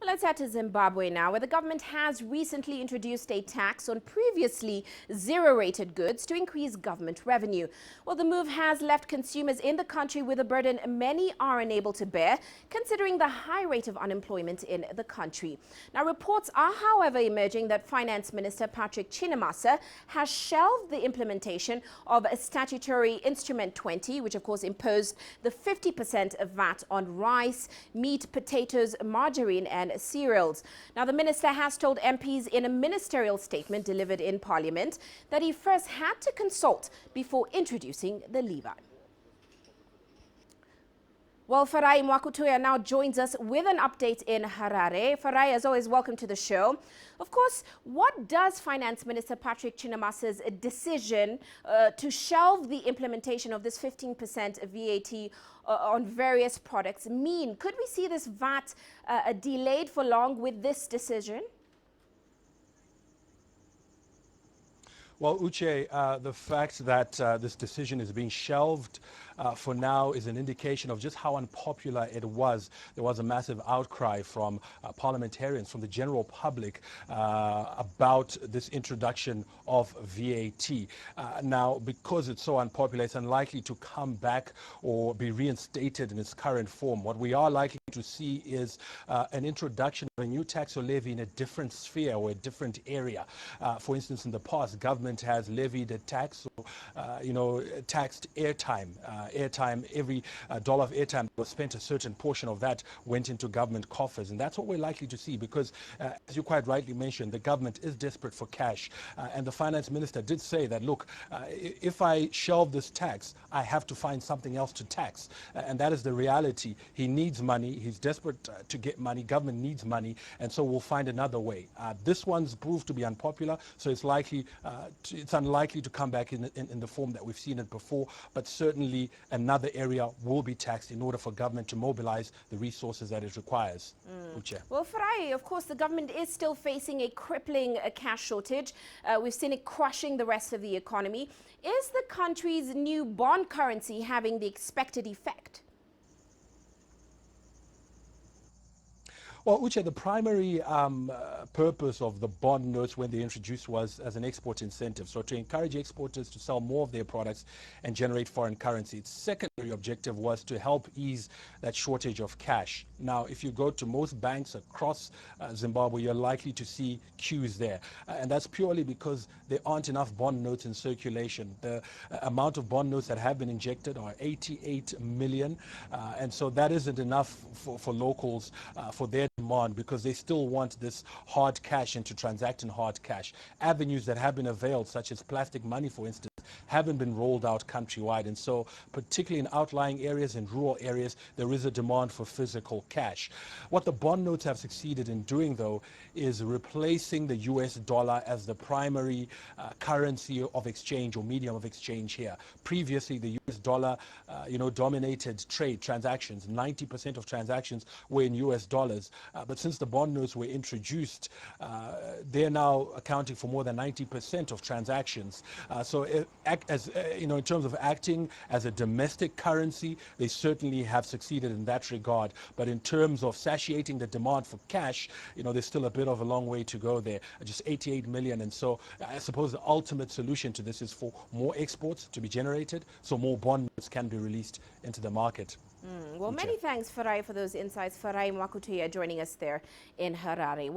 Let's head to Zimbabwe now, where the government has recently introduced a tax on previously zero-rated goods to increase government revenue. Well, the move has left consumers in the country with a burden many are unable to bear, considering the high rate of unemployment in the country. Now, reports are, however, emerging that Finance Minister Patrick Chinamasa has shelved the implementation of a Statutory Instrument 20, which, of course, imposed the 50% VAT on rice, meat, potatoes, margarine and cereals. Now, the minister has told MPs in a ministerial statement delivered in Parliament that he first had to consult before introducing the levy. Well, Farai Mwakutuya now joins us with an update in Harare. Farai, as always, welcome to the show. Of course, what does Finance Minister Patrick Chinamasa's decision to shelve the implementation of this 15% VAT on various products mean? Could we see this VAT delayed for long with this decision? Well, Uche, the fact that this decision is being shelved for now is an indication of just how unpopular it was. There was a massive outcry from parliamentarians, from the general public about this introduction of VAT. Now, because it's so unpopular, it's unlikely to come back or be reinstated in its current form. What we are likely to see is an introduction of a new tax or levy in a different sphere or a different area. For instance, in the past, government has levied a tax, taxed airtime. Every dollar of airtime that was spent, a certain portion of that went into government coffers. And that's what we're likely to see because, as you quite rightly mentioned, the government is desperate for cash. And the finance minister did say that, look, if I shelve this tax, I have to find something else to tax. And that is the reality. He needs money. He's desperate to get money. Government needs money. And so we'll find another way. This one's proved to be unpopular, so it's unlikely to come back in the form that we've seen it before, but certainly another area will be taxed in order for government to mobilize the resources that it requires. Well, Farai, of course, the government is still facing a crippling cash shortage. We've seen it crushing the rest of the economy. Is the country's new bond currency having the expected effect? Well, Uche, the primary purpose of the bond notes when they introduced was as an export incentive, so to encourage exporters to sell more of their products and generate foreign currency. Its secondary objective was to help ease that shortage of cash. Now, if you go to most banks across Zimbabwe, you're likely to see queues there. And that's purely because there aren't enough bond notes in circulation. The amount of bond notes that have been injected are 88 million. And so that isn't enough for locals, for their demand, because they still want this hard cash and to transact in hard cash. Avenues that have been availed, such as plastic money, for instance, haven't been rolled out countrywide. And so particularly in outlying areas and rural areas, there is a demand for physical cash. What the bond notes have succeeded in doing, though, is replacing the US dollar as the primary currency of exchange or medium of exchange here. Previously, the US dollar, dominated trade transactions. 90% of transactions were in US dollars. But since the bond notes were introduced, they're now accounting for more than 90% of transactions. In terms of acting as a domestic currency, they certainly have succeeded in that regard. But in terms of satiating the demand for cash, there's still a bit of a long way to go there. Just 88 million. And so I suppose the ultimate solution to this is for more exports to be generated, so more bond notes can be released into the market. Well, many thanks, Farai, for those insights. Farai Mwakutuya joining us there in Harare.